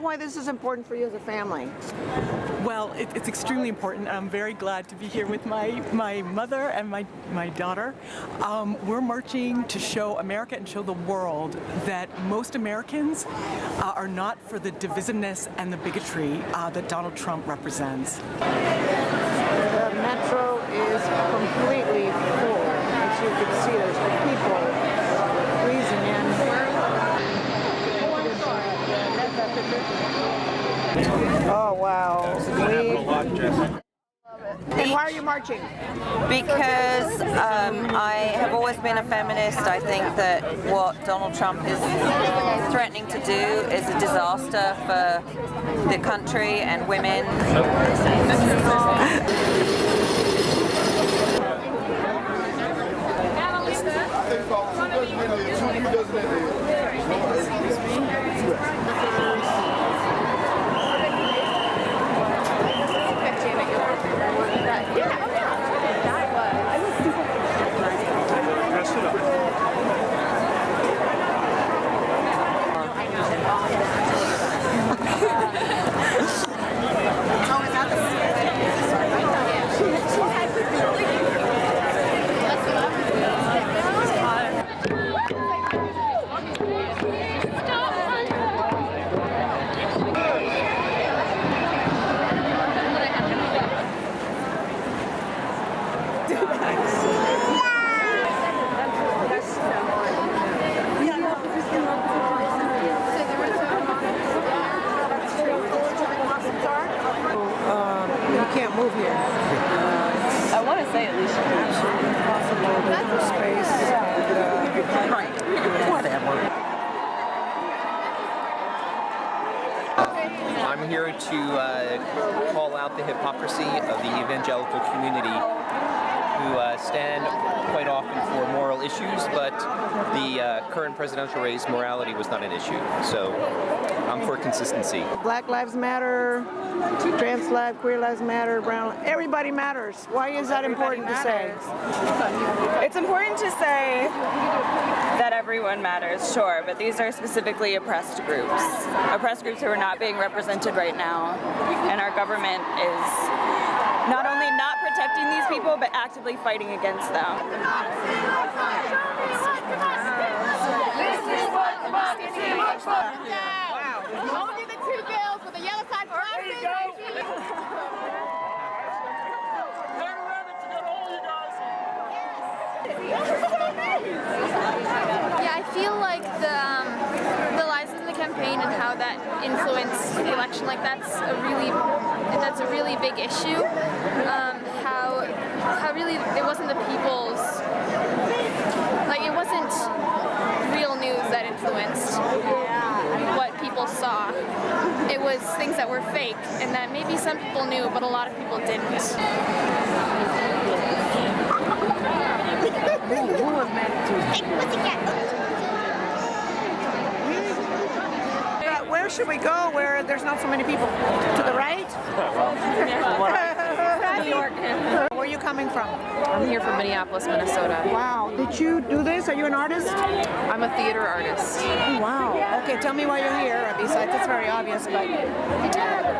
why this is important for you as a family. Well, it's extremely important. I'm very glad to be here with my mother and my daughter. We're marching to show America and show the world that most Americans are not for the divisiveness and the bigotry that Donald Trump represents. The metro is completely full. As you can see, there's people squeezing in. Oh, wow. And why are you marching? Because I have always been a feminist. I think that what Donald Trump is threatening to do is a disaster for the country and women. Can't move here. I want to say at least Absolutely impossible. There's no space. Right. Whatever. I'm here to call out the hypocrisy of the evangelical community who stand quite often for moral issues, but the current presidential race, morality was not an issue. So I'm for consistency. Black lives matter, trans lives, queer lives matter, brown, everybody matters. Why is that important to say? it's important to say that everyone matters, sure, but these are specifically oppressed groups who are not being represented right now, and our government is not only not protecting these people, but actively fighting against them. Only the two girls with the yellow side glasses. Yeah, I feel like the lies in the campaign and how that influenced the election, like that's a really big issue. How really it wasn't the people's, like it wasn't real news that influenced what people saw. It was things that were fake and that maybe some people knew, but a lot of people didn't. Where should we go where there's not so many people? To the right? New York. Where are you coming from? I'm here from Minneapolis, Minnesota. Wow. Did you do this? Are you an artist? I'm a theater artist. Oh, wow. Okay, tell me why you're here. Besides, it's very obvious, but...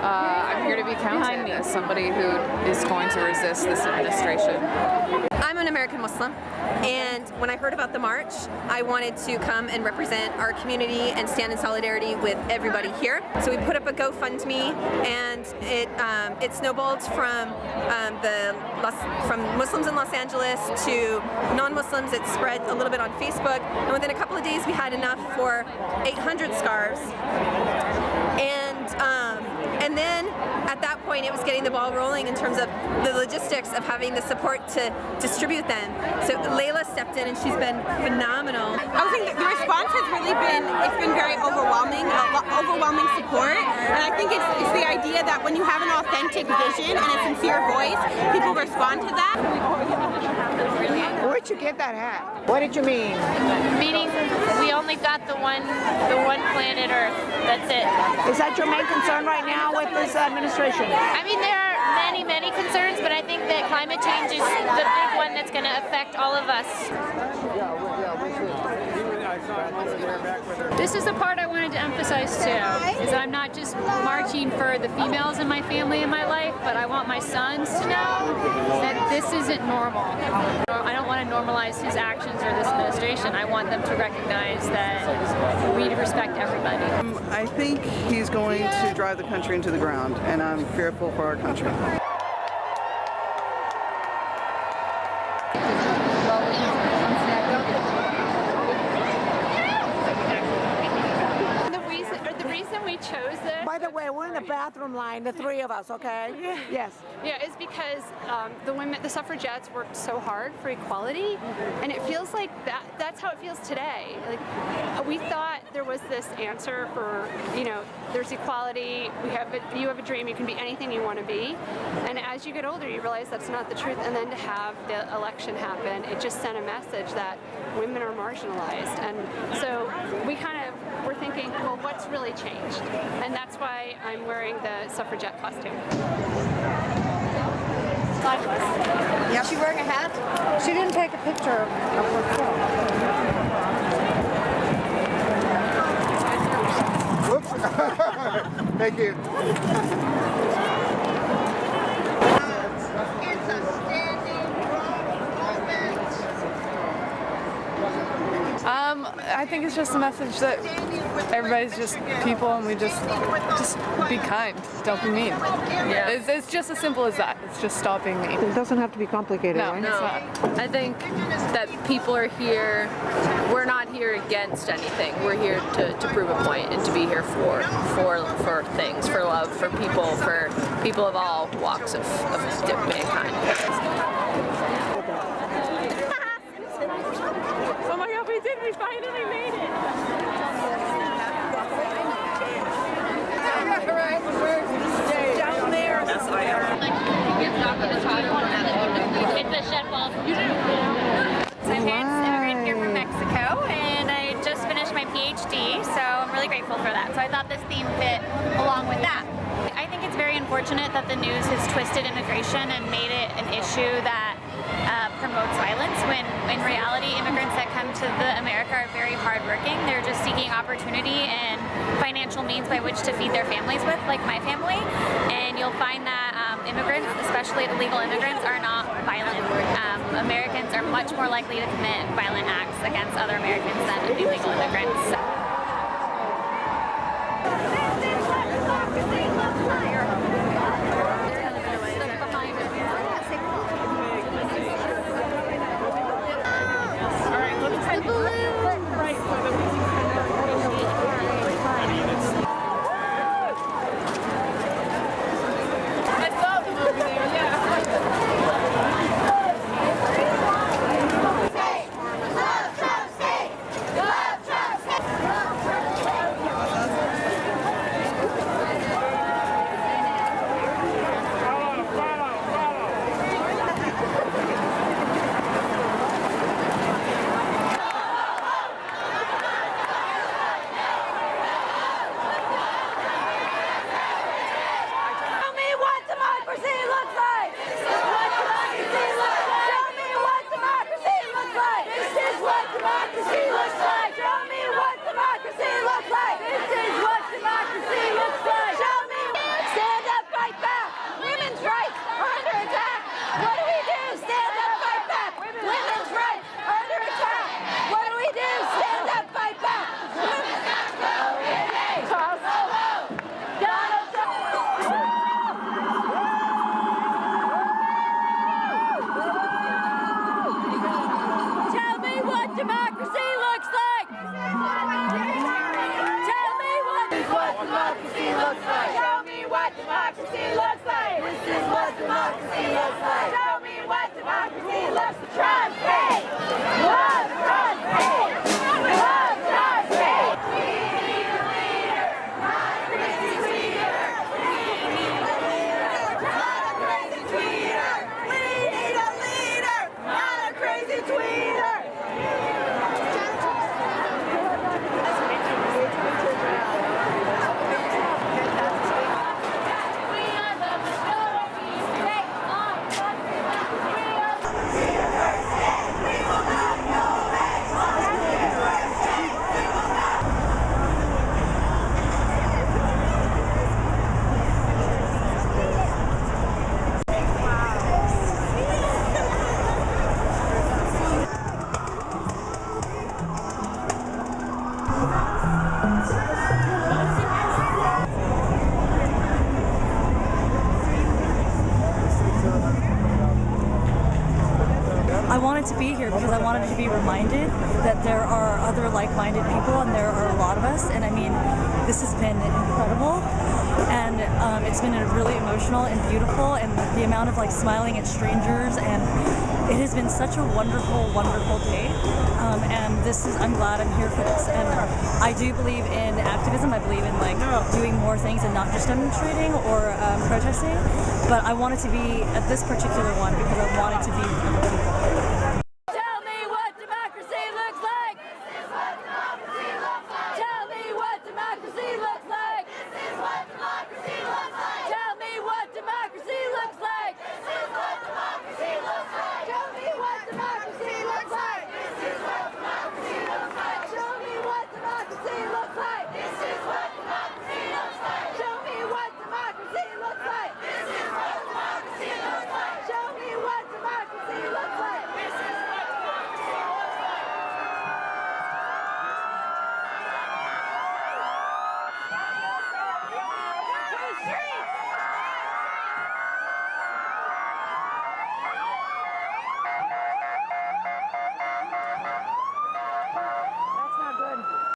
I'm here to be counted as somebody who is going to resist this administration. I'm an American Muslim, and when I heard about the march, I wanted to come and represent our community and stand in solidarity with everybody here. So we put up a GoFundMe, and it snowballed from Muslims in Los Angeles to non-Muslims. It spread a little bit on Facebook, and within a couple of days we had enough for 800 scarves. And then at that point it was getting the ball rolling in terms of the logistics of having the support to distribute them. So Layla stepped in and she's been phenomenal. I think the response has really been, it's been very overwhelming support. And I think it's the idea that when you have an authentic vision and a sincere voice, people respond to that. Where'd you get that hat? What did you mean? Meaning we only got the one planet Earth. That's it. Is that your main concern right now with this administration? I mean, there are many concerns, but I think that climate change is the big one that's going to affect all of us. This is the part I wanted to emphasize too, is I'm not just marching for the females in my family and my life, but I want my sons to know that this isn't normal. I don't want to normalize his actions or this administration. I want them to recognize that we respect everybody. I think he's going to drive the country into the ground, and I'm fearful for our country. By the way, we're in the bathroom line, the three of us, okay? Yeah. Yes. Yeah, it's because the suffragettes worked so hard for equality, and it feels like that's how it feels today. Like, we thought there was this answer for, there's equality, you have a dream, you can be anything you want to be, and as you get older you realize that's not the truth, and then to have the election happen, it just sent a message that women are marginalized, and so we we're thinking, well, what's really changed? And that's why I'm wearing the suffragette costume. Yeah. Is she wearing a hat? She didn't take a picture of herself. Whoops. Thank you. It's a standing rock moment. I think it's just a message that everybody's just people, and we just be kind. Don't be mean. Yeah. It's just as simple as that. It's just stop being mean. It doesn't have to be complicated, No, right? it's not. I think that people are here. We're not here against anything. We're here to prove a point and to be here for things, for love, for people of all walks of mankind. Oh my God, we did! We finally made it! Down there. It's a shed ball. My parents immigrated here from Mexico, and I just finished my PhD, so I'm really grateful for that. So I thought this theme fit along with that. I think it's very unfortunate that the news has twisted immigration and made it an issue that promotes violence, when in reality immigrants that come to America are very hardworking. They're just seeking opportunity and financial means by which to feed their families with, like my family. And you'll find that immigrants, especially illegal immigrants, are not violent. Americans are much more likely to commit violent acts against other Americans than illegal immigrants. wanted to be here because I wanted to be reminded that there are other like-minded people, and there are a lot of us. And I mean, this has been incredible, and it's been really emotional and beautiful, and the amount of like smiling at strangers, and it has been such a wonderful, wonderful day. And I'm glad I'm here for this. And I do believe in activism. I believe in like doing more things and not just demonstrating or protesting. But I wanted to be at this particular one because I wanted to be with other people.